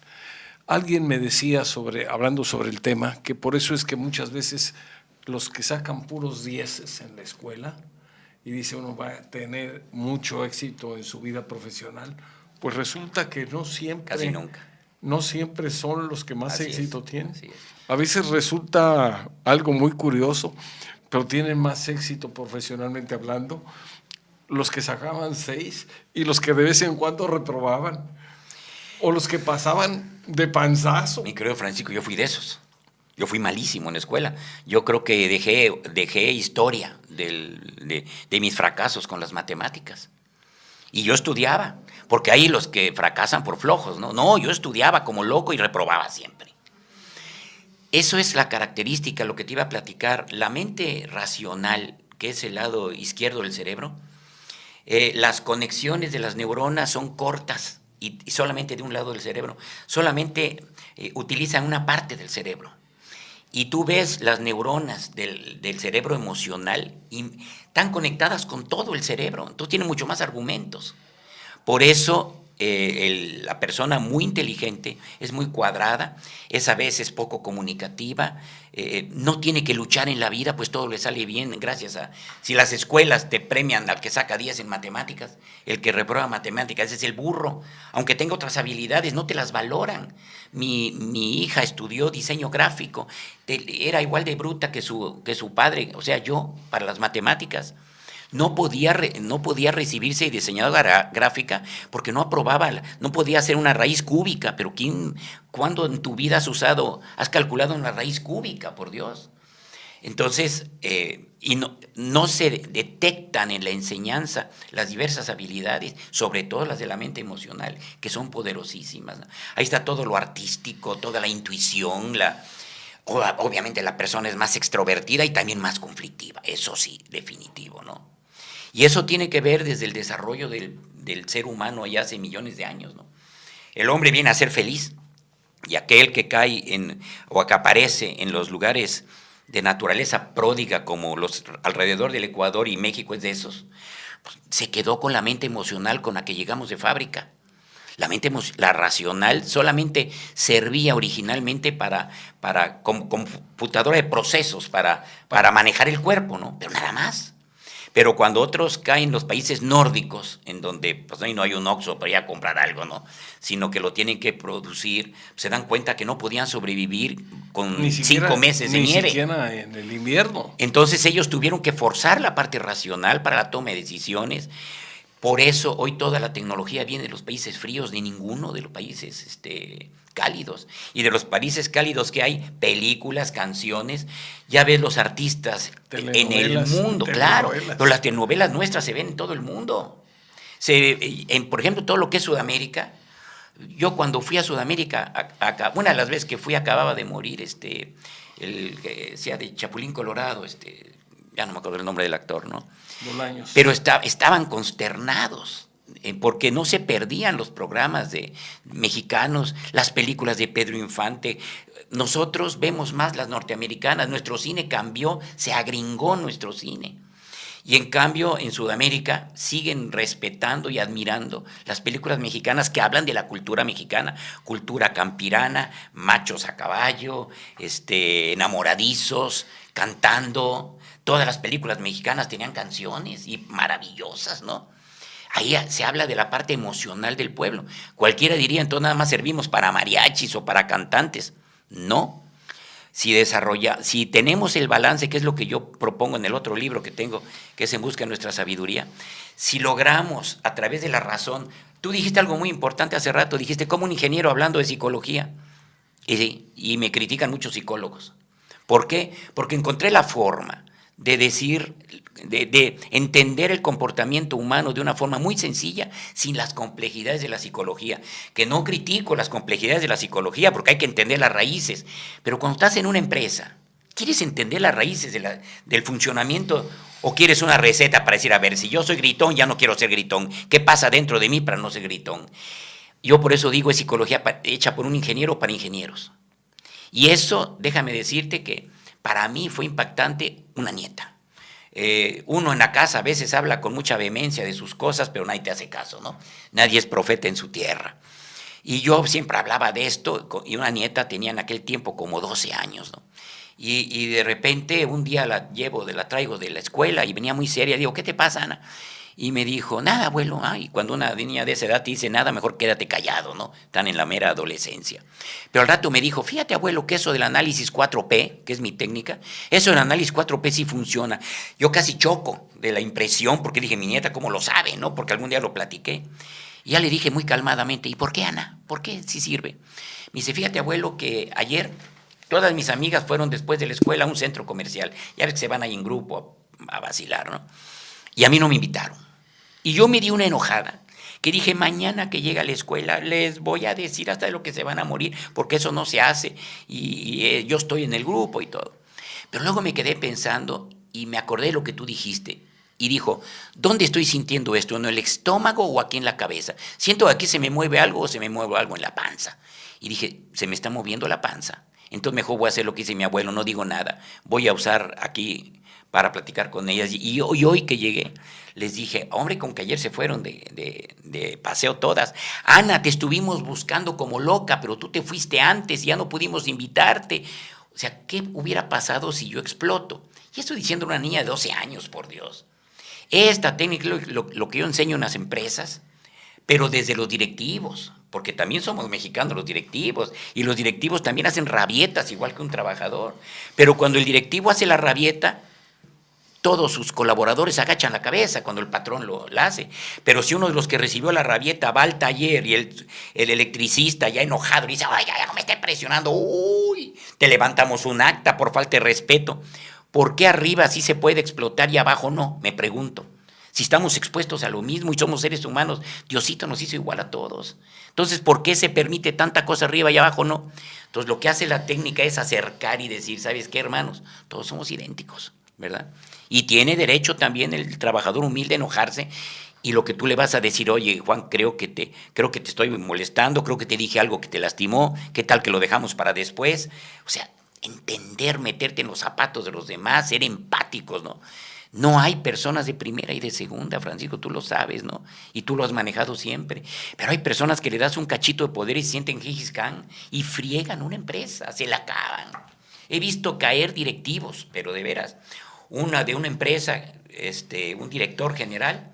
Alguien me decía, hablando sobre el tema, que por eso es que muchas veces los que sacan puros dieces en la escuela y dice uno va a tener mucho éxito en su vida profesional, pues resulta que no siempre, Casi nunca. no siempre son los que más Así éxito es, tienen. así es. A veces resulta algo muy curioso, pero tienen más éxito profesionalmente hablando los que sacaban 6 y los que de vez en cuando reprobaban, o los que pasaban de panzazo. Mi querido Francisco, yo fui de esos. Yo fui malísimo en la escuela. Yo creo que dejé historia de mis fracasos con las matemáticas. Y yo estudiaba, porque hay los que fracasan por flojos, ¿no? No, yo estudiaba como loco y reprobaba siempre. Eso es la característica, lo que te iba a platicar. La mente racional, que es el lado izquierdo del cerebro, las conexiones de las neuronas son cortas y solamente de un lado del cerebro. Solamente utilizan una parte del cerebro. Y tú ves las neuronas del cerebro emocional y están conectadas con todo el cerebro. Entonces tienen mucho más argumentos. Por eso la persona muy inteligente es muy cuadrada, es a veces poco comunicativa, no tiene que luchar en la vida, pues todo le sale bien gracias a... Si las escuelas te premian al que saca 10 en matemáticas, el que reprueba matemáticas ese es el burro, aunque tenga otras habilidades, no te las valoran. Mi hija estudió diseño gráfico, era igual de bruta que su padre, o sea, yo, para las matemáticas. No podía recibirse diseñadora gráfica porque no aprobaba, no podía hacer una raíz cúbica, pero ¿cuándo en tu vida has calculado una raíz cúbica, por Dios? Entonces, y no se detectan en la enseñanza las diversas habilidades, sobre todo las de la mente emocional, que son poderosísimas, ¿no? Ahí está todo lo artístico, toda la intuición, obviamente la persona es más extrovertida y también más conflictiva, eso sí, definitivo, ¿no? Y eso tiene que ver desde el desarrollo del ser humano allá hace millones de años, ¿no? El hombre viene a ser feliz y aquel que cae o que aparece en los lugares de naturaleza pródiga como los alrededor del Ecuador y México es de esos, pues, se quedó con la mente emocional con la que llegamos de fábrica. La racional solamente servía originalmente como computadora de procesos, para manejar el cuerpo, ¿no? Pero nada más. Pero cuando otros caen en los países nórdicos, en donde pues, no hay un Oxxo para ir a comprar algo, ¿no? Sino que lo tienen que producir, se dan cuenta que no podían sobrevivir con 5 meses de nieve. Ni siquiera en el invierno. Entonces ellos tuvieron que forzar la parte racional para la toma de decisiones. Por eso hoy toda la tecnología viene de los países fríos, de ninguno de los países cálidos. Y de los países cálidos que hay películas, canciones, ya ves los artistas en el mundo, claro. Pero las telenovelas nuestras se ven en todo el mundo. Por ejemplo, todo lo que es Sudamérica. Yo cuando fui a Sudamérica, una de las veces que fui acababa de morir el que sea de Chapulín Colorado, ya no me acuerdo el nombre del actor, ¿no? Bolaños. Pero estaban consternados porque no se perdían los programas mexicanos, las películas de Pedro Infante. Nosotros vemos más las norteamericanas, nuestro cine cambió, se agringó nuestro cine. Y en cambio, en Sudamérica siguen respetando y admirando las películas mexicanas que hablan de la cultura mexicana, cultura campirana, machos a caballo, enamoradizos, cantando. Todas las películas mexicanas tenían canciones y maravillosas, ¿no? Ahí se habla de la parte emocional del pueblo. Cualquiera diría, entonces nada más servimos para mariachis o para cantantes. No. Si tenemos el balance, que es lo que yo propongo en el otro libro que tengo, que es En busca de nuestra sabiduría, si logramos a través de la razón, tú dijiste algo muy importante hace rato, dijiste como un ingeniero hablando de psicología, y me critican muchos psicólogos. ¿Por qué? Porque encontré la forma de decir de entender el comportamiento humano de una forma muy sencilla, sin las complejidades de la psicología. Que no critico las complejidades de la psicología, porque hay que entender las raíces, pero cuando estás en una empresa, ¿quieres entender las raíces del funcionamiento o quieres una receta para decir, a ver, si yo soy gritón, ya no quiero ser gritón? ¿Qué pasa dentro de mí para no ser gritón? Yo por eso digo, es psicología hecha por un ingeniero para ingenieros. Y eso, déjame decirte que para mí fue impactante una nieta. Uno en la casa a veces habla con mucha vehemencia de sus cosas, pero nadie te hace caso, ¿no? Nadie es profeta en su tierra. Y yo siempre hablaba de esto, y una nieta tenía en aquel tiempo como 12 años, ¿no? Y de repente un día la traigo de la escuela y venía muy seria. Digo, ¿qué te pasa, Ana? Y me dijo, nada, abuelo. Y cuando una niña de esa edad te dice nada, mejor quédate callado, ¿no? Están en la mera adolescencia. Pero al rato me dijo, fíjate, abuelo, que eso del análisis 4P, que es mi técnica, eso del análisis 4P sí funciona. Yo casi choco de la impresión, porque dije, mi nieta, ¿cómo lo sabe, no? Porque algún día lo platiqué. Y ya le dije muy calmadamente, ¿y por qué, Ana? ¿Por qué sí sirve? Me dice, fíjate, abuelo, que ayer todas mis amigas fueron después de la escuela a un centro comercial. Ya ves que se van ahí en grupo a vacilar, ¿no? Y a mí no me invitaron. Y yo me di una enojada, que dije, mañana que llegue a la escuela les voy a decir hasta de lo que se van a morir, porque eso no se hace, y yo estoy en el grupo y todo. Pero luego me quedé pensando y me acordé de lo que tú dijiste. Y dijo, ¿dónde estoy sintiendo esto? ¿En el estómago o aquí en la cabeza? ¿Siento que aquí se me mueve algo o se me mueve algo en la panza? Y dije, se me está moviendo la panza. Entonces mejor voy a hacer lo que dice mi abuelo, no digo nada. Voy a usar aquí para platicar con ellas. Y hoy que llegué, les dije, hombre, con que ayer se fueron de paseo todas. Ana, te estuvimos buscando como loca, pero tú te fuiste antes y ya no pudimos invitarte. O sea, ¿qué hubiera pasado si yo exploto? Y estoy diciendo a una niña de 12 años, por Dios. Esta técnica es lo que yo enseño en las empresas, pero desde los directivos, porque también somos mexicanos los directivos, y los directivos también hacen rabietas igual que un trabajador. Pero cuando el directivo hace la rabieta, todos sus colaboradores agachan la cabeza cuando el patrón la hace. Pero si uno de los que recibió la rabieta va al taller y el electricista ya enojado dice, ay, ya no me esté presionando, uy, te levantamos un acta por falta de respeto. ¿Por qué arriba sí se puede explotar y abajo no? Me pregunto. Si estamos expuestos a lo mismo y somos seres humanos, Diosito nos hizo igual a todos. Entonces, ¿por qué se permite tanta cosa arriba y abajo no? Entonces, lo que hace la técnica es acercar y decir, ¿sabes qué, hermanos? Todos somos idénticos, ¿verdad? Y tiene derecho también el trabajador humilde a enojarse, y lo que tú le vas a decir, oye, Juan, creo que te estoy molestando, creo que te dije algo que te lastimó, ¿qué tal que lo dejamos para después? O sea, entender, meterte en los zapatos de los demás, ser empáticos, ¿no? No hay personas de primera y de segunda, Francisco, tú lo sabes, ¿no? Y tú lo has manejado siempre. Pero hay personas que le das un cachito de poder y se sienten jijiscán y friegan una empresa, se la acaban. He visto caer directivos, pero de veras. De una empresa, un director general,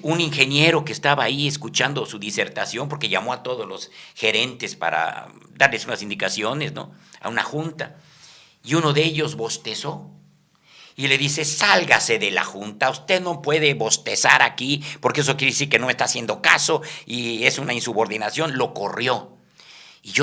un ingeniero que estaba ahí escuchando su disertación, porque llamó a todos los gerentes para darles unas indicaciones, ¿no? A una junta. Y uno de ellos bostezó. Y le dice, sálgase de la junta, usted no puede bostezar aquí, porque eso quiere decir que no me está haciendo caso y es una insubordinación. Lo corrió. Y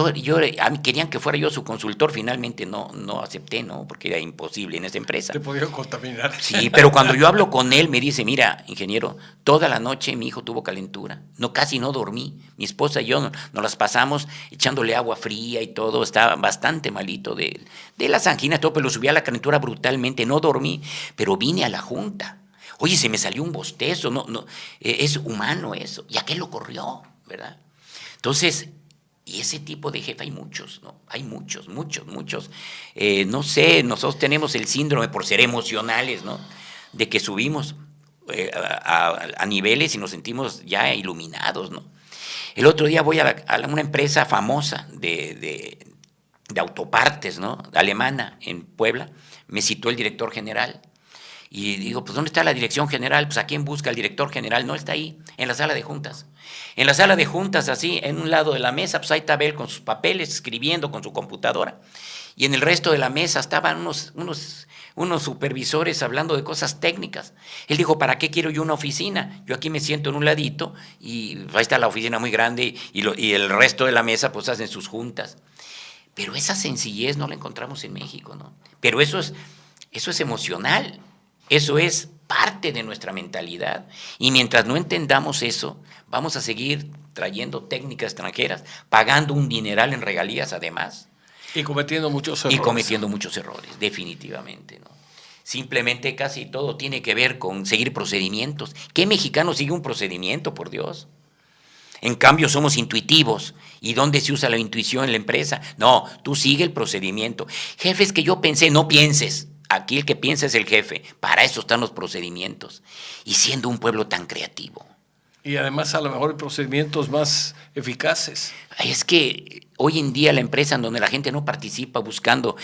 a mí querían que fuera yo su consultor, finalmente no acepté, ¿no? Porque era imposible en esa empresa. Te podía contaminar. Sí, pero cuando yo hablo con él, me dice, mira, ingeniero, toda la noche mi hijo tuvo calentura, casi no dormí. Mi esposa y yo nos las pasamos echándole agua fría y todo, estaba bastante malito de las anginas, todo, pero subía la calentura brutalmente, no dormí, pero vine a la junta. Oye, se me salió un bostezo, es humano eso. ¿Y a qué lo corrió, verdad? Entonces, y ese tipo de jefe hay muchos, ¿no? Hay muchos. No sé, nosotros tenemos el síndrome por ser emocionales, ¿no? De que subimos a niveles y nos sentimos ya iluminados, ¿no? El otro día voy a una empresa famosa de autopartes, ¿no? Alemana, en Puebla. Me citó el director general. Y digo, pues, ¿dónde está la dirección general? Pues, ¿a quién busca el director general? No está ahí, en la sala de juntas. En la sala de juntas, así, en un lado de la mesa, pues ahí estaba él con sus papeles, escribiendo con su computadora. Y en el resto de la mesa estaban unos supervisores hablando de cosas técnicas. Él dijo, ¿para qué quiero yo una oficina? Yo aquí me siento en un ladito y ahí está la oficina muy grande y el resto de la mesa pues hacen sus juntas. Pero esa sencillez no la encontramos en México, ¿no? Pero eso es emocional. Eso es parte de nuestra mentalidad. Y mientras no entendamos eso, vamos a seguir trayendo técnicas extranjeras, pagando un dineral en regalías además. Y cometiendo muchos errores. Y cometiendo muchos errores, definitivamente, ¿no? Simplemente casi todo tiene que ver con seguir procedimientos. ¿Qué mexicano sigue un procedimiento, por Dios? En cambio, somos intuitivos. ¿Y dónde se usa la intuición en la empresa? No, tú sigue el procedimiento. Jefe, es que yo pensé, no pienses. Aquí el que piensa es el jefe. Para eso están los procedimientos. Y siendo un pueblo tan creativo. Y además a lo mejor hay procedimientos más eficaces. Es que hoy en día la empresa en donde la gente no participa buscando,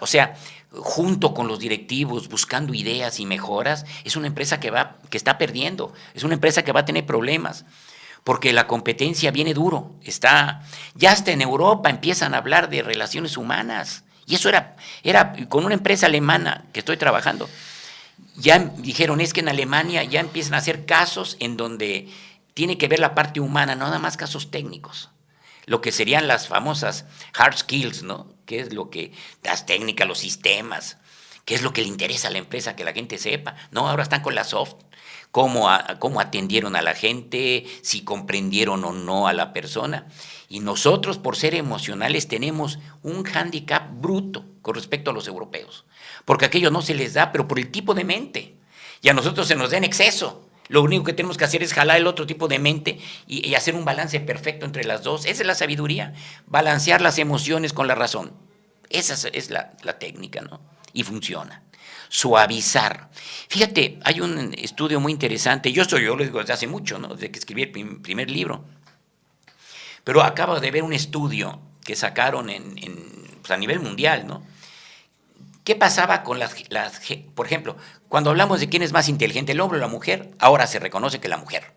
o sea, junto con los directivos, buscando ideas y mejoras, es una empresa que está perdiendo, es una empresa que va a tener problemas, porque la competencia viene duro, ya hasta en Europa empiezan a hablar de relaciones humanas, y eso era con una empresa alemana que estoy trabajando. Ya dijeron, es que en Alemania ya empiezan a hacer casos en donde tiene que ver la parte humana, no nada más casos técnicos. Lo que serían las famosas hard skills, ¿no? ¿Qué es lo que, las técnicas, los sistemas, qué es lo que le interesa a la empresa que la gente sepa? No, ahora están con las soft, cómo atendieron a la gente, si comprendieron o no a la persona. Y nosotros, por ser emocionales, tenemos un hándicap bruto con respecto a los europeos, porque aquello no se les da, pero por el tipo de mente. Y a nosotros se nos da en exceso. Lo único que tenemos que hacer es jalar el otro tipo de mente y hacer un balance perfecto entre las dos. Esa es la sabiduría, balancear las emociones con la razón. Esa es la técnica, ¿no? Y funciona. Suavizar. Fíjate, hay un estudio muy interesante, yo lo digo desde hace mucho, ¿no? Desde que escribí el primer libro, pero acabo de ver un estudio que sacaron pues a nivel mundial, ¿no? ¿Qué pasaba con por ejemplo, cuando hablamos de quién es más inteligente, el hombre o la mujer? Ahora se reconoce que la mujer.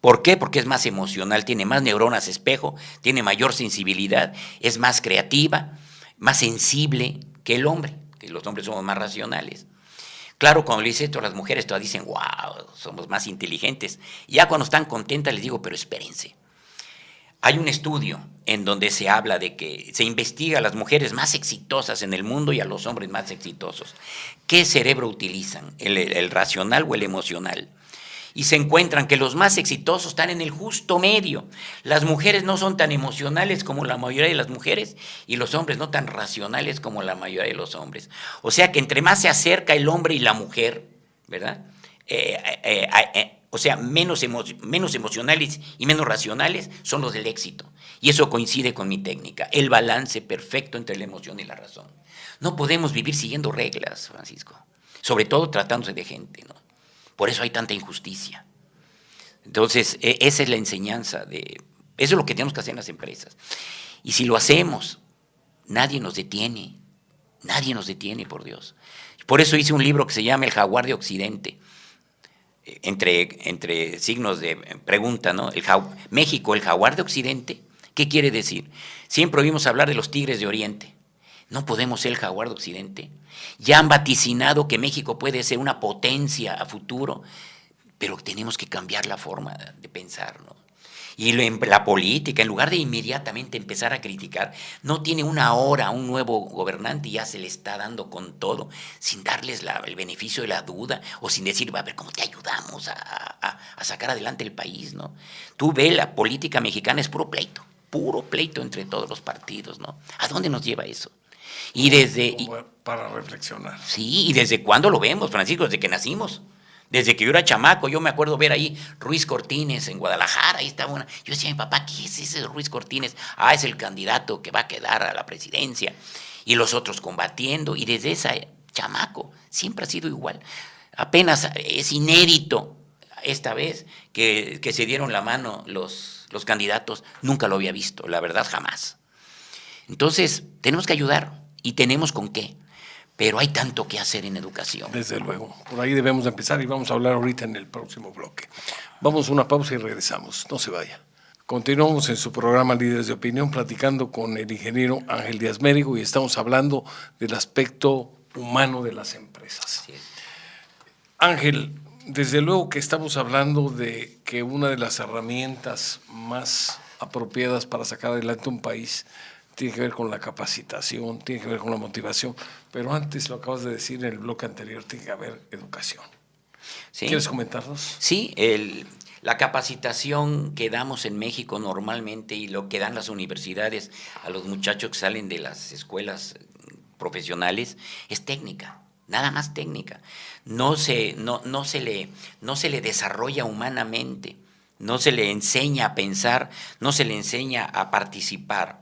¿Por qué? Porque es más emocional, tiene más neuronas espejo, tiene mayor sensibilidad, es más creativa, más sensible que el hombre, que los hombres somos más racionales. Claro, cuando le dice esto a las mujeres, todas dicen, wow, somos más inteligentes. Y ya cuando están contentas les digo, pero espérense. Hay un estudio en donde se habla de que se investiga a las mujeres más exitosas en el mundo y a los hombres más exitosos. ¿Qué cerebro utilizan? ¿El racional o el emocional? Y se encuentran que los más exitosos están en el justo medio. Las mujeres no son tan emocionales como la mayoría de las mujeres y los hombres no tan racionales como la mayoría de los hombres. O sea que entre más se acerca el hombre y la mujer, ¿verdad? O sea, menos emocionales y menos racionales son los del éxito. Y eso coincide con mi técnica, el balance perfecto entre la emoción y la razón. No podemos vivir siguiendo reglas, Francisco, sobre todo tratándose de gente, ¿no? Por eso hay tanta injusticia. Entonces, esa es la enseñanza, eso es lo que tenemos que hacer en las empresas. Y si lo hacemos, nadie nos detiene, por Dios. Por eso hice un libro que se llama El Jaguar de Occidente. Entre signos de pregunta, ¿no? México, el jaguar de Occidente, ¿qué quiere decir? Siempre oímos hablar de los tigres de Oriente. No podemos ser el jaguar de Occidente. Ya han vaticinado que México puede ser una potencia a futuro, pero tenemos que cambiar la forma de pensar, ¿no? Y la política, en lugar de inmediatamente empezar a criticar, no tiene una hora a un nuevo gobernante y ya se le está dando con todo, sin darles el beneficio de la duda o sin decir, a ver, ¿cómo te ayudamos a sacar adelante el país, ¿no? Tú ves, la política mexicana es puro pleito entre todos los partidos, ¿no? ¿A dónde nos lleva eso? Para reflexionar. Sí, ¿y desde cuándo lo vemos, Francisco? Desde que nacimos. Desde que yo era chamaco, yo me acuerdo ver ahí Ruiz Cortines en Guadalajara, ahí estaba una. Yo decía a mi papá, ¿qué es ese Ruiz Cortines? Es el candidato que va a quedar a la presidencia. Y los otros combatiendo, y desde ese chamaco siempre ha sido igual. Apenas es inédito esta vez que se dieron la mano los candidatos, nunca lo había visto, la verdad jamás. Entonces, tenemos que ayudar, y tenemos con qué. Pero hay tanto que hacer en educación. Desde luego. Por ahí debemos empezar y vamos a hablar ahorita en el próximo bloque. Vamos a una pausa y regresamos. No se vaya. Continuamos en su programa Líderes de Opinión platicando con el ingeniero Ángel Díaz Mérigo y estamos hablando del aspecto humano de las empresas. Sí. Ángel, desde luego que estamos hablando de que una de las herramientas más apropiadas para sacar adelante un país tiene que ver con la capacitación, tiene que ver con la motivación, pero antes, lo acabas de decir en el bloque anterior, tiene que haber educación. ¿Sí? ¿Quieres comentarnos? Sí, la capacitación que damos en México normalmente y lo que dan las universidades a los muchachos que salen de las escuelas profesionales es técnica, nada más técnica. No se le desarrolla humanamente, no se le enseña a pensar, no se le enseña a participar.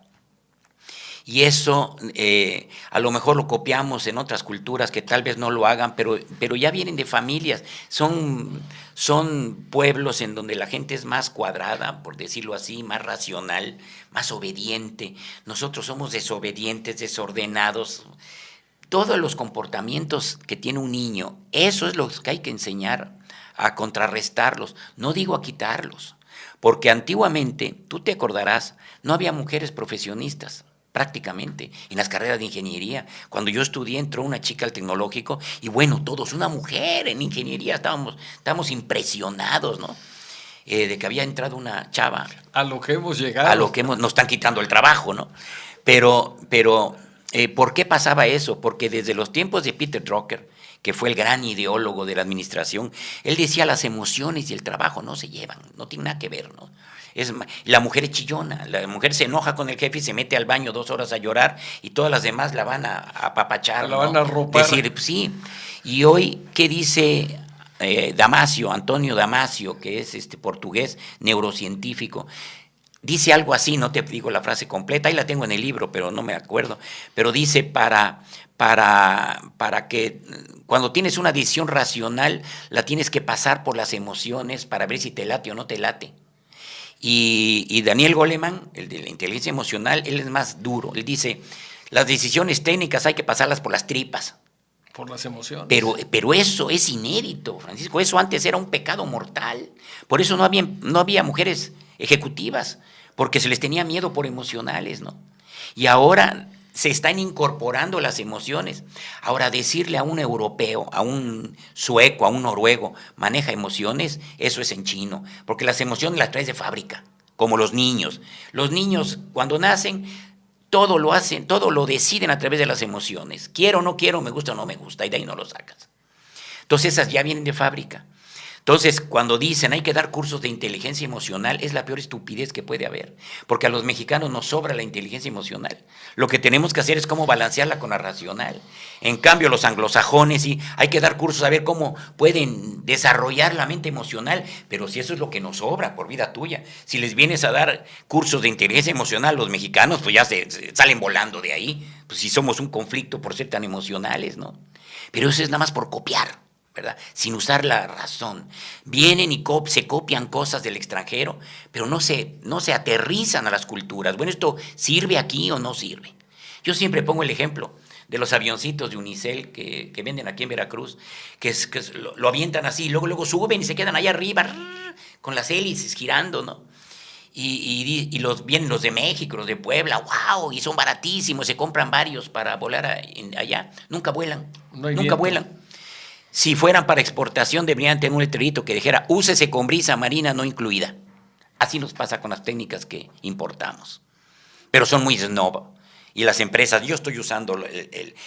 Y eso a lo mejor lo copiamos en otras culturas que tal vez no lo hagan, pero ya vienen de familias, son pueblos en donde la gente es más cuadrada, por decirlo así, más racional, más obediente. Nosotros somos desobedientes, desordenados. Todos los comportamientos que tiene un niño, eso es lo que hay que enseñar a contrarrestarlos, no digo a quitarlos, porque antiguamente, tú te acordarás, no había mujeres profesionistas. Prácticamente, en las carreras de ingeniería. Cuando yo estudié entró una chica al tecnológico y bueno, todos, una mujer en ingeniería, estábamos impresionados, ¿no? De que había entrado una chava. A lo que hemos llegado. A lo que nos están quitando el trabajo, ¿no? Pero ¿por qué pasaba eso? Porque desde los tiempos de Peter Drucker, que fue el gran ideólogo de la administración, él decía las emociones y el trabajo no se llevan, no tienen nada que ver, ¿no? La mujer es chillona, la mujer se enoja con el jefe y se mete al baño 2 horas a llorar y todas las demás la van a apapachar. La van a arropar. Decir, sí. Y hoy, ¿qué dice Damasio, Antonio Damasio, que es portugués, neurocientífico? Dice algo así, no te digo la frase completa, ahí la tengo en el libro, pero no me acuerdo, pero dice para que cuando tienes una decisión racional, la tienes que pasar por las emociones para ver si te late o no te late. Y Daniel Goleman, el de la inteligencia emocional, él es más duro. Él dice, las decisiones técnicas hay que pasarlas por las tripas. Por las emociones. Pero eso es inédito, Francisco. Eso antes era un pecado mortal. Por eso no había mujeres ejecutivas, porque se les tenía miedo por emocionales, ¿no? Y ahora se están incorporando las emociones. Ahora, decirle a un europeo, a un sueco, a un noruego, maneja emociones, eso es en chino, porque las emociones las traes de fábrica, como los niños. Los niños, cuando nacen, todo lo hacen, todo lo deciden a través de las emociones. Quiero o no quiero, me gusta o no me gusta, y de ahí no lo sacas. Entonces, esas ya vienen de fábrica. Entonces, cuando dicen hay que dar cursos de inteligencia emocional, es la peor estupidez que puede haber, porque a los mexicanos nos sobra la inteligencia emocional. Lo que tenemos que hacer es cómo balancearla con la racional. En cambio, los anglosajones sí, hay que dar cursos a ver cómo pueden desarrollar la mente emocional, pero si eso es lo que nos sobra, por vida tuya. Si les vienes a dar cursos de inteligencia emocional, los mexicanos pues ya se salen volando de ahí, pues si somos un conflicto por ser tan emocionales, ¿no? Pero eso es nada más por copiar, ¿verdad? Sin usar la razón. Vienen y se copian cosas del extranjero, pero no se aterrizan a las culturas. Bueno, ¿esto sirve aquí o no sirve? Yo siempre pongo el ejemplo de los avioncitos de Unicel que venden aquí en Veracruz, que lo avientan así, luego suben y se quedan allá arriba con las hélices girando, ¿no? Y vienen los de México, los de Puebla, wow, y son baratísimos, se compran varios para volar allá. Nunca vuelan, nunca vuelan. Si fueran para exportación, deberían tener un letrerito que dijera, úsese con brisa marina no incluida. Así nos pasa con las técnicas que importamos. Pero son muy snob. Y las empresas, yo estoy usando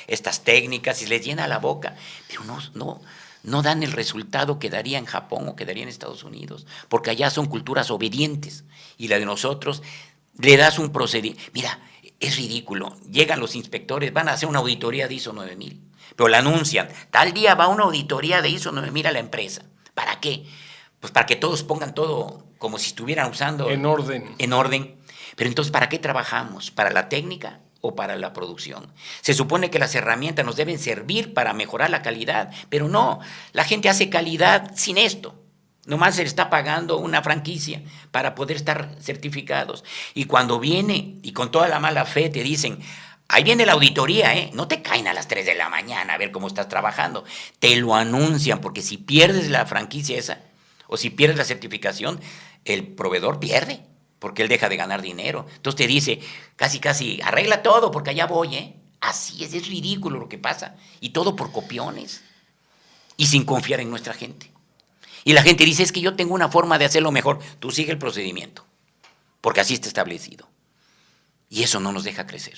estas técnicas y les llena la boca, pero no dan el resultado que daría en Japón o que daría en Estados Unidos, porque allá son culturas obedientes. Y la de nosotros, le das un procedimiento. Mira, es ridículo. Llegan los inspectores, van a hacer una auditoría de ISO 9000. Pero la anuncian, tal día va una auditoría de ISO 9000 a la empresa. ¿Para qué? Pues para que todos pongan todo como si estuvieran usando... En orden. En orden. Pero entonces, ¿para qué trabajamos? ¿Para la técnica o para la producción? Se supone que las herramientas nos deben servir para mejorar la calidad, pero no, la gente hace calidad sin esto. Nomás se le está pagando una franquicia para poder estar certificados. Y cuando viene y con toda la mala fe te dicen... Ahí viene la auditoría, ¿eh? No te caen a las 3 de la mañana a ver cómo estás trabajando. Te lo anuncian, porque si pierdes la franquicia esa, o si pierdes la certificación, el proveedor pierde, porque él deja de ganar dinero. Entonces te dice, casi, arregla todo, porque allá voy, ¿eh? Así es ridículo lo que pasa. Y todo por copiones. Y sin confiar en nuestra gente. Y la gente dice, es que yo tengo una forma de hacerlo mejor. Tú sigue el procedimiento, porque así está establecido. Y eso no nos deja crecer.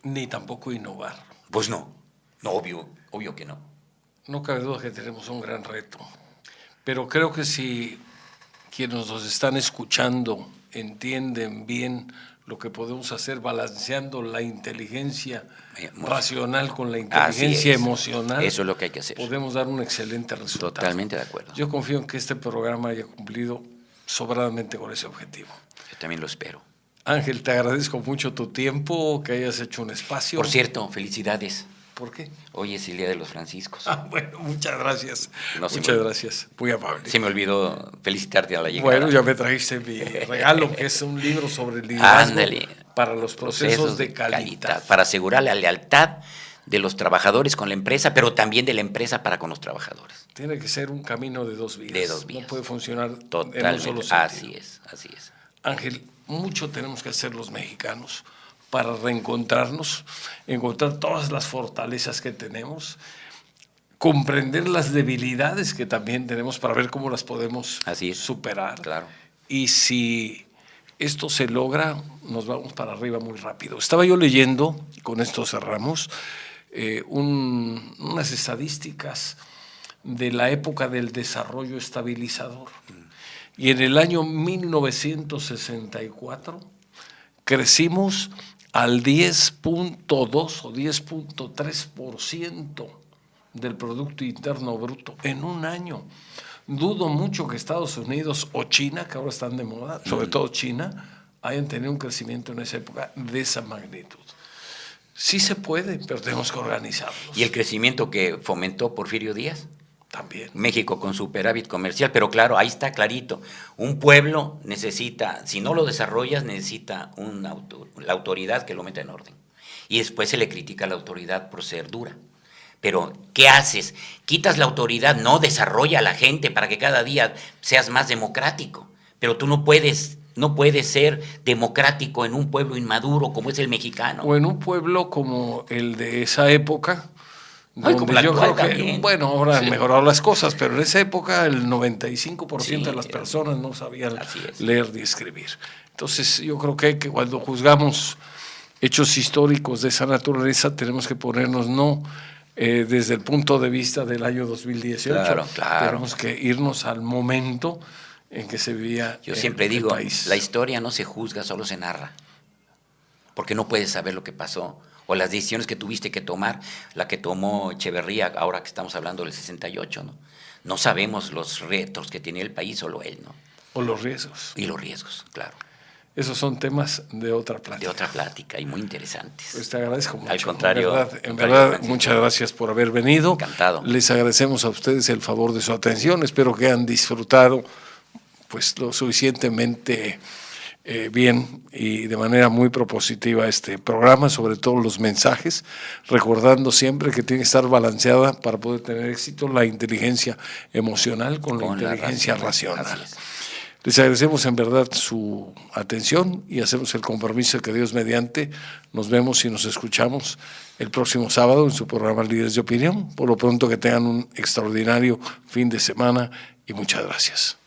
Ni tampoco innovar. Pues no, obvio que no. no cabe duda que tenemos un gran reto, pero creo que si quienes nos están escuchando entienden bien lo que podemos hacer balanceando la inteligencia racional con la inteligencia emocional, eso es lo que hay que hacer. Podemos dar un excelente resultado. Totalmente de acuerdo. Yo confío en que este programa haya cumplido sobradamente con ese objetivo. Yo también lo espero. Ángel, te agradezco mucho tu tiempo, que hayas hecho un espacio. Por cierto, felicidades. ¿Por qué? Hoy es el Día de los Franciscos. Bueno, muchas gracias. Muchas gracias. Muy amable. Se me olvidó felicitarte a la llegada. Bueno, ya me trajiste mi regalo, que es un libro sobre el liderazgo para los procesos de calidad. Para asegurar la lealtad de los trabajadores con la empresa, pero también de la empresa para con los trabajadores. Tiene que ser un camino de dos vías. De dos vías. No puede funcionar totalmente en un solo sentido. Así es, así es. Ángel, mucho tenemos que hacer los mexicanos para reencontrarnos, encontrar todas las fortalezas que tenemos, comprender las debilidades que también tenemos para ver cómo las podemos superar. Claro. Y si esto se logra, nos vamos para arriba muy rápido. Estaba yo leyendo, y con esto cerramos, unas estadísticas de la época del desarrollo estabilizador. Y en el año 1964 crecimos al 10.2 o 10.3% del Producto Interno Bruto en un año. Dudo mucho que Estados Unidos o China, que ahora están de moda, sobre todo China, hayan tenido un crecimiento en esa época de esa magnitud. Sí se puede, pero tenemos que organizarnos. ¿Y el crecimiento que fomentó Porfirio Díaz? También. México con superávit comercial, pero claro, ahí está clarito. Un pueblo necesita, si no lo desarrollas, necesita la autoridad que lo meta en orden. Y después se le critica a la autoridad por ser dura. Pero, ¿qué haces? Quitas la autoridad, no, desarrolla a la gente para que cada día seas más democrático. Pero tú no puedes ser democrático en un pueblo inmaduro como es el mexicano. O en un pueblo como el de esa época. Como yo creo que, también. bueno, ahora han mejorado las cosas, pero en esa época el 95% de las personas no sabían leer ni escribir. Entonces yo creo que cuando juzgamos hechos históricos de esa naturaleza tenemos que ponernos desde el punto de vista del año 2018. Claro. Tenemos que irnos al momento en que se vivía Yo siempre digo, país. La historia no se juzga, solo se narra. Porque no puedes saber lo que pasó. O las decisiones que tuviste que tomar, la que tomó Echeverría, ahora que estamos hablando del 68, ¿no? No sabemos los retos que tenía el país, solo él, ¿no? O los riesgos. Y los riesgos, claro. Esos son temas de otra plática. De otra plática y muy interesantes. Pues te agradezco mucho. Al contrario. En verdad, muchas gracias por haber venido. Encantado. Les agradecemos a ustedes el favor de su atención. Espero que hayan disfrutado pues lo suficientemente bien y de manera muy propositiva este programa, sobre todo los mensajes, recordando siempre que tiene que estar balanceada para poder tener éxito la inteligencia emocional con la inteligencia racional. Les agradecemos en verdad su atención y hacemos el compromiso de que Dios mediante nos vemos y nos escuchamos el próximo sábado en su programa Líderes de Opinión. Por lo pronto que tengan un extraordinario fin de semana y muchas gracias.